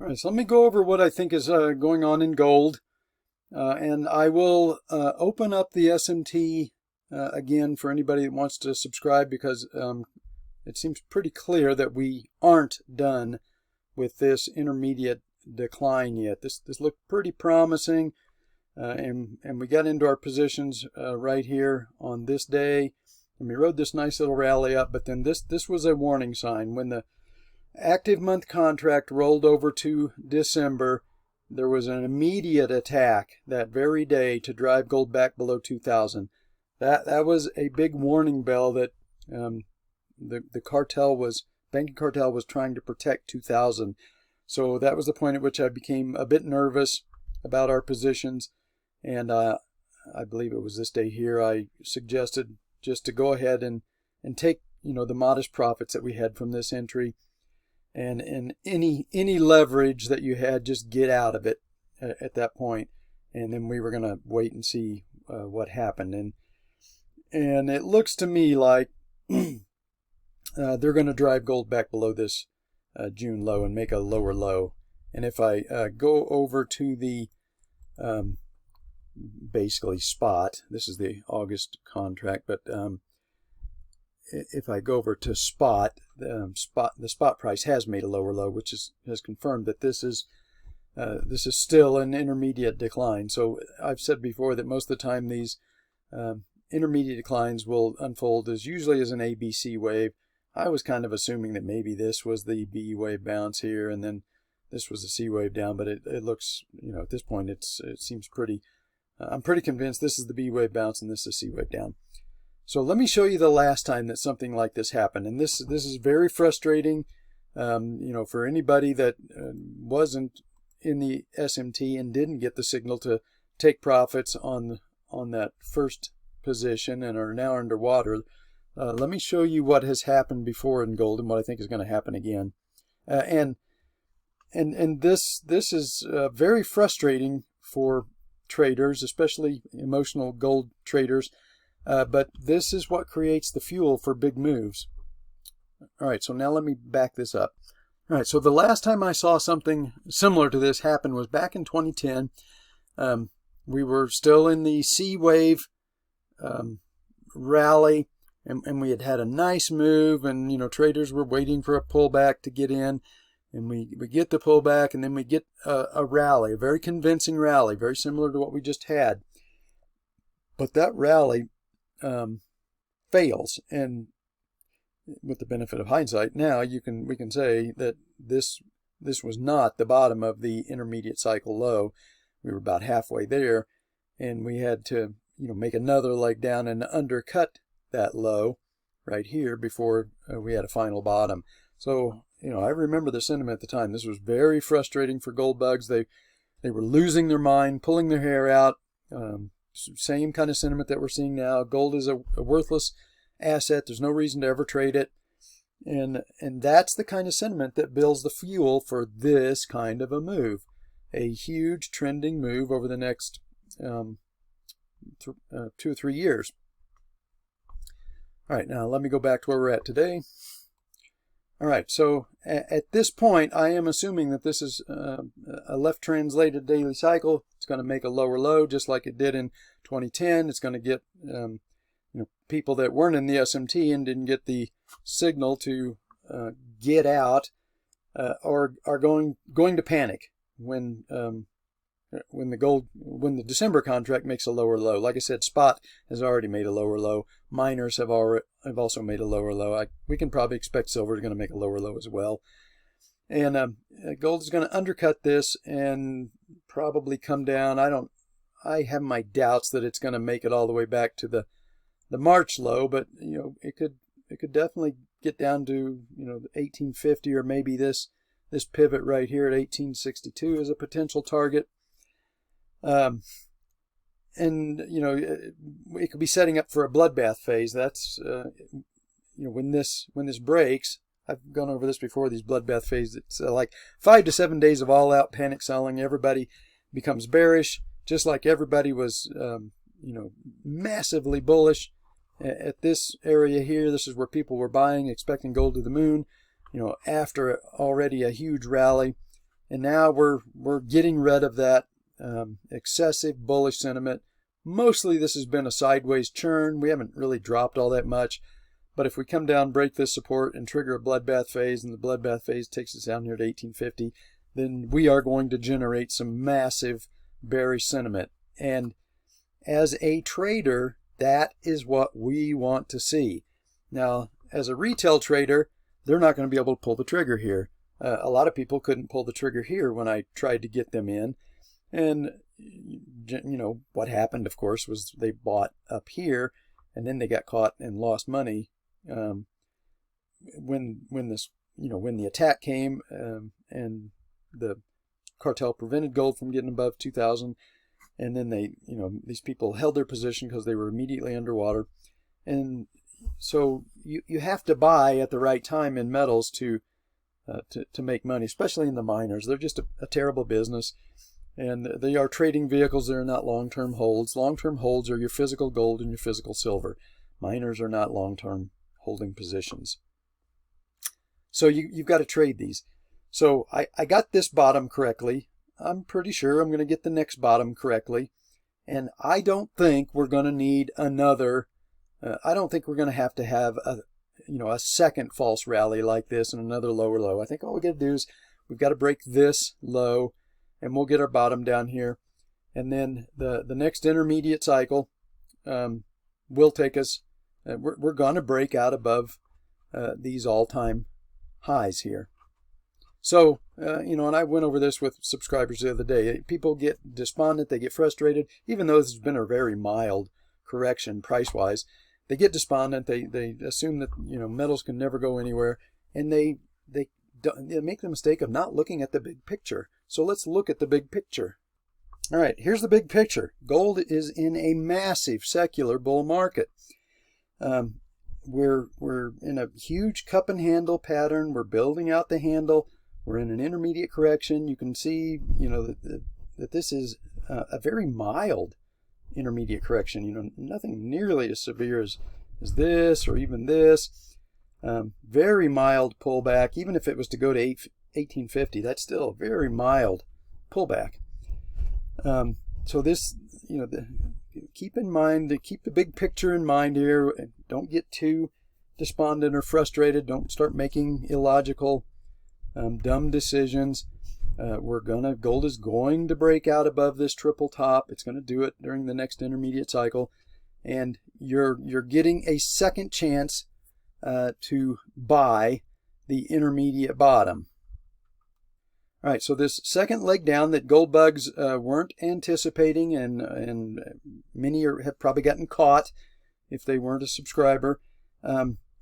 All right, so let me go over what I think is going on in gold, and I will open up the SMT again for anybody that wants to subscribe, because it seems pretty clear that we aren't done with this intermediate decline yet. This looked pretty promising, and we got into our positions right here on this day, and we rode this nice little rally up. But then this was a warning sign. When the active month contract rolled over to December, there was an immediate attack that very day to drive gold back below 2,000. That was a big warning bell that the banking cartel was trying to protect 2,000. So that was the point at which I became a bit nervous about our positions, and I believe it was this day here I suggested just to go ahead and take the modest profits that we had from this entry. And any leverage that you had, just get out of it at that point. And then we were going to wait and see what happened. And it looks to me like they're going to drive gold back below this June low and make a lower low. And if I go over to the basically spot, this is the August contract, but if I go over to spot, the spot price has made a lower low, which has confirmed that this is still an intermediate decline. So I've said before that most of the time these intermediate declines will unfold usually as an ABC wave. I was kind of assuming that maybe this was the B wave bounce here, and then this was the C wave down. But it looks, at this point, it seems pretty. I'm pretty convinced this is the B wave bounce and this is C wave down. So let me show you the last time that something like this happened. And this is very frustrating, for anybody that wasn't in the SMT and didn't get the signal to take profits on that first position and are now underwater. Let me show you what has happened before in gold and what I think is going to happen again. And this is very frustrating for traders, especially emotional gold traders. But this is what creates the fuel for big moves. All right, so now let me back this up. All right, so the last time I saw something similar to this happen was back in 2010. We were still in the C wave rally, and we had a nice move, and traders were waiting for a pullback to get in, and we get the pullback, and then we get a rally, a very convincing rally, very similar to what we just had. But that rally fails, and with the benefit of hindsight, now we can say that this was not the bottom of the intermediate cycle low. We were about halfway there, and we had to make another leg down and undercut that low right here before we had a final bottom. So I remember the sentiment at the time. This was very frustrating for gold bugs. They were losing their mind, pulling their hair out. Same kind of sentiment that we're seeing now. Gold is a worthless asset. There's no reason to ever trade it. And that's the kind of sentiment that builds the fuel for this kind of a move. A huge trending move over the next 2 or 3 years. All right, now let me go back to where we're at today. All right, so at this point, I am assuming that this is a left translated daily cycle. It's going to make a lower low just like it did in 2010. It's going to get people that weren't in the SMT and didn't get the signal to get out are going to panic when the December contract makes a lower low. Like I said, spot has already made a lower low. Miners have also made a lower low. We can probably expect silver is going to make a lower low as well. And gold is going to undercut this and probably come down. I have my doubts that it's going to make it all the way back to the March low, but it could definitely get down to 1850, or maybe this pivot right here at 1862 is a potential target. And it could be setting up for a bloodbath phase. That's when this breaks. I've gone over this before. These bloodbath phases. It's like 5 to 7 days of all-out panic selling. Everybody becomes bearish, just like everybody was massively bullish at this area here. This is where people were buying, expecting gold to the moon. After already a huge rally. And now we're getting rid of that excessive bullish sentiment. Mostly this has been a sideways churn. We haven't really dropped all that much. But if we come down, break this support, and trigger a bloodbath phase, and the bloodbath phase takes us down here to 1850, then we are going to generate some massive bearish sentiment. And as a trader, that is what we want to see. Now, as a retail trader, they're not going to be able to pull the trigger here. A lot of people couldn't pull the trigger here when I tried to get them in. And, you know, what happened, of course, was they bought up here, and then they got caught and lost money when the attack came, and the cartel prevented gold from getting above 2,000. And then these people held their position because they were immediately underwater. And so you have to buy at the right time in metals to make money, especially in the miners. They're just a terrible business. And they are trading vehicles. They're not long-term holds. Long-term holds are your physical gold and your physical silver. Miners are not long-term holding positions. So you've got to trade these. So I got this bottom correctly. I'm pretty sure I'm going to get the next bottom correctly. And I don't think we're going to need another. I don't think we're going to have a second false rally like this and another lower low. I think all we got to do is we've got to break this low, and we'll get our bottom down here. And then the next intermediate cycle will take us, we're going to break out above these all-time highs here. So, and I went over this with subscribers the other day. People get despondent, they get frustrated, even though this has been a very mild correction price-wise. They get despondent, they assume that, metals can never go anywhere, and they make the mistake of not looking at the big picture. So let's look at the big picture. All right, here's the big picture. Gold is in a massive secular bull market. We're in a huge cup and handle pattern. We're building out the handle. We're in an intermediate correction. You can see, that this is a very mild intermediate correction. Nothing nearly as severe as this or even this. Very mild pullback. Even if it was to go to 1850, that's still a very mild pullback. So this, keep in mind, keep the big picture in mind here. Don't get too despondent or frustrated. Don't start making illogical, dumb decisions. Gold is going to break out above this triple top. It's going to do it during the next intermediate cycle, and you're getting a second chance to buy the intermediate bottom. All right, so this second leg down that gold bugs weren't anticipating, and many have probably gotten caught if they weren't a subscriber.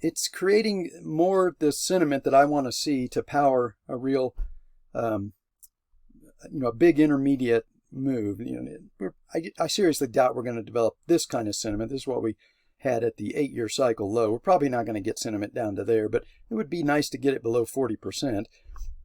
It's creating more the sentiment that I want to see to power a real, a big intermediate move. I seriously doubt we're going to develop this kind of sentiment. This is what we had at the 8-year cycle low. We're probably not going to get sentiment down to there, but it would be nice to get it below 40%.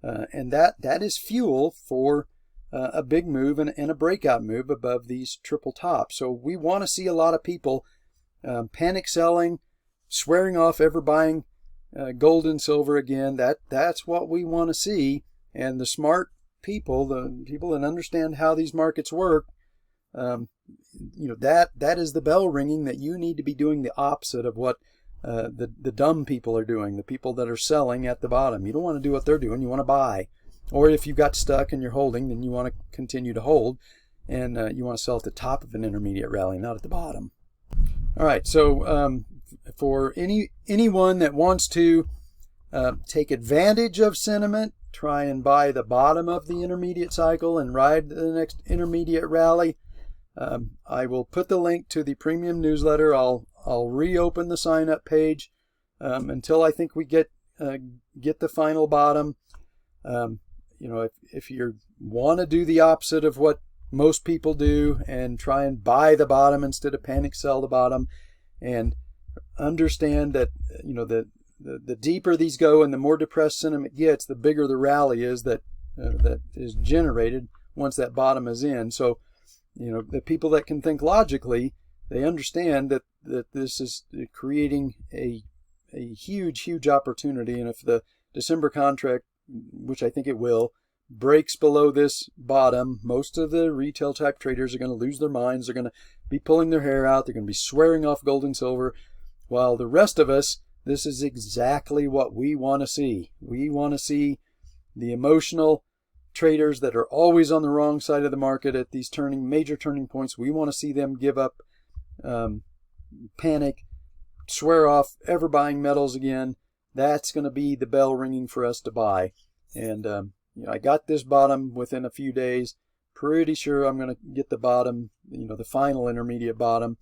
And that is fuel for a big move and a breakout move above these triple tops. So we want to see a lot of people panic selling, swearing off ever buying gold and silver again. That's what we want to see. And the smart people, the people that understand how these markets work, that is the bell ringing that you need to be doing the opposite of what the dumb people are doing, the people that are selling at the bottom. You don't want to do what they're doing. You want to buy. Or if you've got stuck and you're holding, then you want to continue to hold, and you want to sell at the top of an intermediate rally, not at the bottom. All right, so for anyone that wants to take advantage of sentiment, try and buy the bottom of the intermediate cycle and ride the next intermediate rally, I will put the link to the premium newsletter. I'll reopen the sign-up page until I think we get the final bottom. If you want to do the opposite of what most people do and try and buy the bottom instead of panic sell the bottom, and understand that the deeper these go and the more depressed sentiment gets, the bigger the rally is that is generated once that bottom is in. So the people that can think logically, they understand that this is creating a huge opportunity. And if the December contract, which I think it will, breaks below this bottom, most of the retail type traders are going to lose their minds. They're going to be pulling their hair out. They're going to be swearing off gold and silver. While the rest of us, this is exactly what we want to see. We want to see the emotional traders that are always on the wrong side of the market at these major turning points. We want to see them give up, panic, swear off ever buying metals again. That's going to be the bell ringing for us to buy. And I got this bottom within a few days. Pretty sure I'm going to get the bottom, the final intermediate bottom,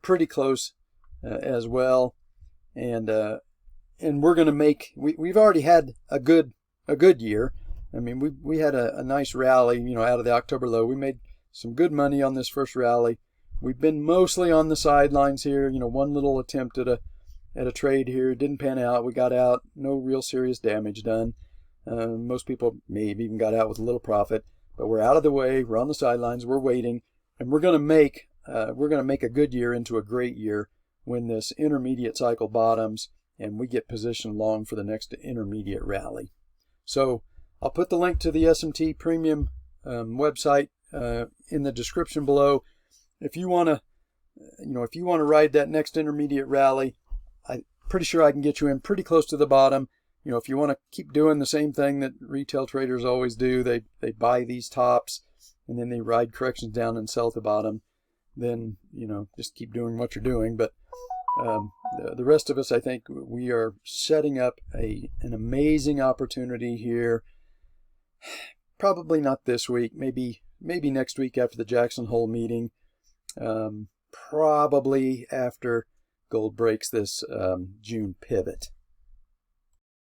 pretty close as well. And we're going to make. We've already had a good year. I mean, we had a nice rally, out of the October low. We made some good money on this first rally. We've been mostly on the sidelines here. One little attempt at a trade here. It didn't pan out. We got out. No real serious damage done. Most people maybe even got out with a little profit. But we're out of the way. We're on the sidelines. We're waiting, and we're going to make a good year into a great year when this intermediate cycle bottoms and we get positioned long for the next intermediate rally. So I'll put the link to the SMT Premium website in the description below. If you want to ride that next intermediate rally, I'm pretty sure I can get you in pretty close to the bottom. If you want to keep doing the same thing that retail traders always do, they buy these tops and then they ride corrections down and sell at the bottom. Then just keep doing what you're doing. But the rest of us, I think we are setting up an amazing opportunity here. Probably not this week, maybe next week after the Jackson Hole meeting. Probably after gold breaks this June pivot.